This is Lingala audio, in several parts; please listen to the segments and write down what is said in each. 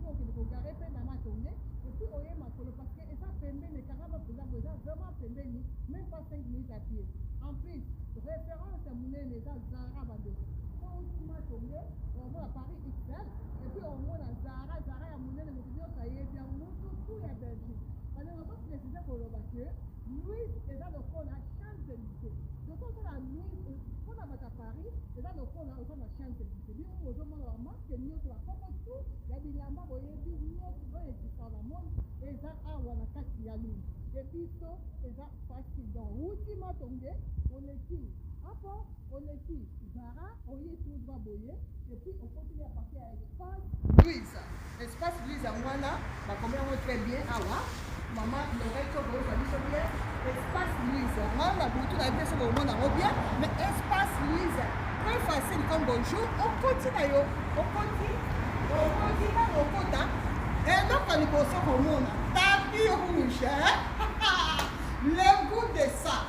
au Gare, fait dans ma tournée, et puis on est makolo parce que ça pendant les carabas pour la besoin vraiment pendant même pas 5 minutes à pied. En plus, référence à mon les Zara Bande. Quand on m'a tourné, on va à Paris XL, et puis on va à Zara à mon les motivés, ça y est, bien on tout la Belgique. Alors on va préciser pour le baquet, Louis est dans le fond la Champs-Élysées. Donc on a Louis, on a à Paris, et dans le fond là, on a Champs-Élysées. Lui, on a la marque, nous la comme tout, il y a des lamas, il y a des lignes, il y a des dans le monde, et ça a on a 4 Louis. Et puis ça, c'est ça facile. Donc, ultima tombé, on est qui? Après, on est qui? Zara, on y est tout droit boyer, et puis on continue à partir à Espace Louise. Espace Louise à Moana, combien on très bien, maman, l'oreille, ça va bien. Espace Louise, moi, la boutique a été sur le monde en bien, mais Espace Louise, très facile comme bonjour, on continue, on continue, on continue, et donc, on est pour ça au monde, tapis rouge, le goût de ça,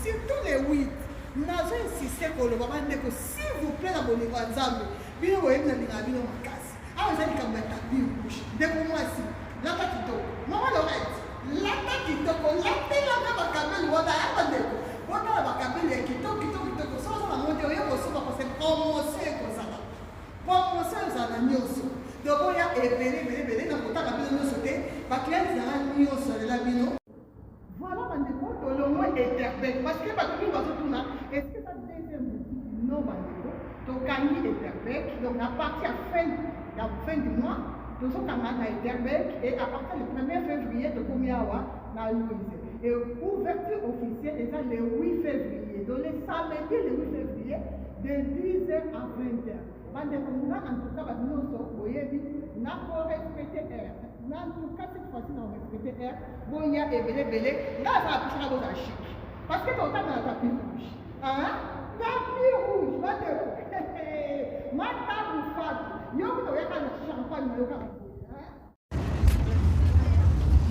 surtout les 8. Nazo insisté pour le moment, s'il vous plaît, abonnez-vous à Zambé. Bien, vous avez une amie dans ma casse. Ah, vous allez comme un tapis rouge. Dès-moi ici, la tête, maman Lorette, la tête, la tête, la cabelle, voilà, abonnez-vous. Voilà, la cabelle, qui toque, ça va monter au yoko, ça va passer promotion comme ça. Promotion, ça va nyoso. Donc, il y a ébélé, dans le temps, la bino sauté, ma cliente, il y a un nyoso de la bino. Voilà, Bandeko, le mot Etherbeck. Parce que Bandeko va se tourner. Est-ce que ça deuxième boutique? Non, Bandeko. Donc, Kanye Etherbeck. Donc, à partir de la fin du mois, nous sommes à Etherbeck. Et à partir du 1er février, nous sommes à Louise. Et ouverture officielle est le 8 février. Donc, le samedi, le 8 février, de 10h à 20h. Bandeko, en tout cas, nous sommes, n'a pas respecté R. En tout cas, cette fois-ci, on va respecter R. Bon, il y a belé. Là, ça va pousser à vos chic. Parce que ton temps, on a tapis rouge. Hein? Tapis rouge, ma tête. Ma table fat. Yo, tu as un champagne,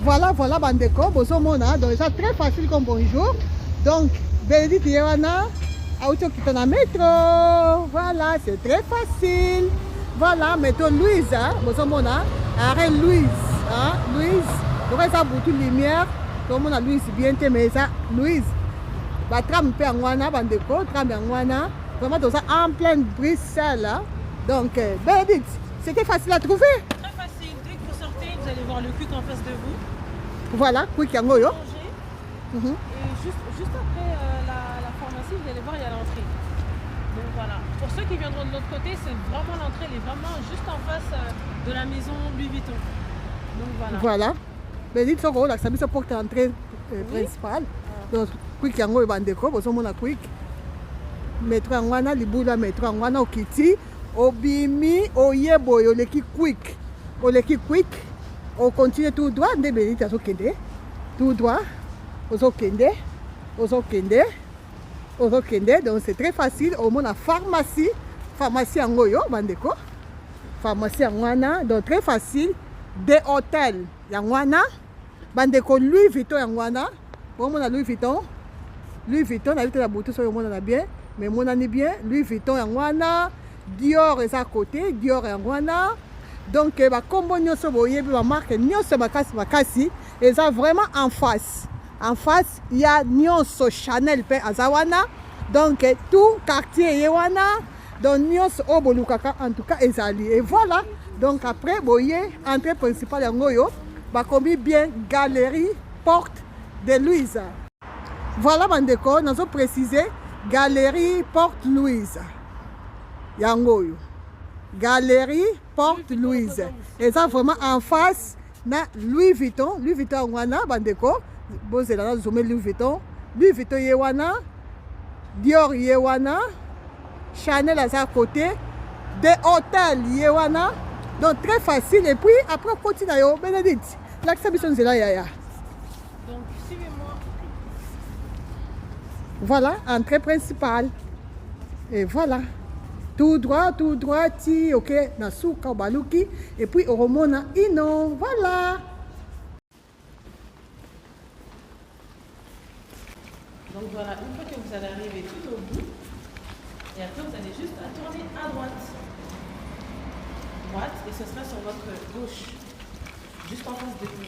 voilà, Bandeko. Bonjour, donc, c'est très facile comme bonjour. Donc, Bénédicte Yewana, auto qui est dans le métro. Voilà, c'est très facile. Voilà, métro Louise, bonjour, arrêt Louise, Louise, donc ça beaucoup de lumière, tout le monde a Louise bien mais ça, Louise, bah tram pe angwana bandeko, tram angwana, vraiment dans ça en pleine Bruxelles, donc Bénédicte, c'était facile à trouver. Très facile, dès que vous sortez, vous allez voir le Quick en face de vous. Voilà, Quick yango yo. Et juste après la pharmacie, vous allez voir, il y a l'entrée. Donc voilà, pour ceux qui viendront de l'autre côté, c'est vraiment l'entrée, elle est vraiment juste en face de la maison Louis Vuitton. Donc voilà. Voilà. Mais dites ça, la sabi se porte entrée principale. Donc Quick yango bandeko, bozo mona Quick. Métro angwana libula métro angwana okiti, obimi oyebo yo leki Quick. O leki Quick, on continue tout droit, nde benita so kende. Tout droit, ozo kende. Donc c'est très facile. Au moins la pharmacie en goyo, bandeko. Pharmacie en wana, donc très facile. Des hôtels, yangwana. Bandeko Louis Vuitton yangwana. Au moins Louis Vuitton, la la boutique sur le monde bien, mais mon année bien. Louis Vuitton yangwana. Dior est à côté, Dior yangwana. Donc comme nyoso boye, ma marque nyoso makasi, et ça vraiment en face. En face, il y a Nyonso Chanel pe Azawana. Donc, tout quartier Yewana. Donc, Nyonso Obolukaka, en tout cas, Ezali. Et voilà. Donc, après, boye, entrée principale en Goyo. Bakomi bien, galerie, porte de Louise. Voilà, Bandeko, nous avons précisé, galerie, porte Louise. Yangoyo. Galerie, porte Louise. Et ça, vraiment en face, na Louis Vuitton. Louis Vuitton, Wana, Bandeko. Bon, c'est là, Louis Vuitton Yewana, Dior Yewana, Chanel à côté, des hôtels Yewana, donc très facile. Et puis après, on continue à Bénédicte. L'exhibition, c'est là, Yaya. Donc, suivez-moi. Voilà, entrée principale. Et voilà. Tout droit, ok, Nasuka, Baluki, et puis Oromona Ino. Voilà. Donc voilà, une fois que vous allez arriver tout au bout, et après vous allez juste tourner à droite. droite et ce sera sur votre gauche, juste en face de vous.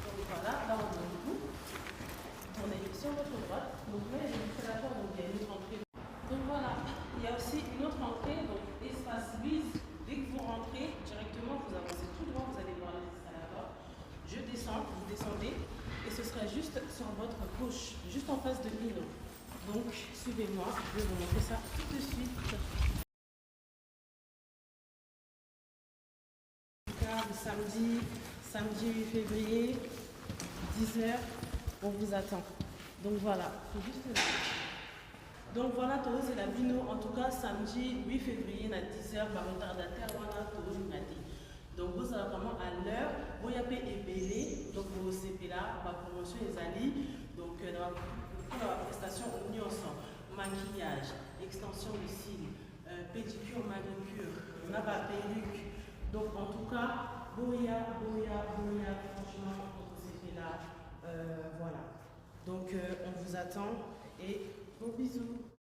Donc voilà, là on est au bout. On est sur votre droite. Donc là, il y a l'installateur, donc il y a une autre entrée. Donc voilà, il y a aussi une autre entrée, donc espace vise. Dès que vous rentrez directement, vous avancez tout droit, vous allez voir l'installateur. Je descends, vous descendez et ce sera juste sur votre gauche, juste en face de Milo. Donc suivez-moi, je vais vous montrer ça tout de suite. Samedi 8 février, 10h, on vous attend. Donc voilà, c'est juste là. Donc voilà, Toro c'est la bino. En tout cas, samedi 8 février, à 10h, par retardataire, voilà, Toro Nati. Donc vous allez vraiment à l'heure, vous y avez ébélé, donc vous savez là, ma promotion est allée. Donc pour la prestation, on y ensemble. Maquillage, extension de cils, pédicure, manucure, on a pas perruque. Donc en tout cas, boya, franchement, on s'est fait là, voilà. Donc on vous attend et gros bisous.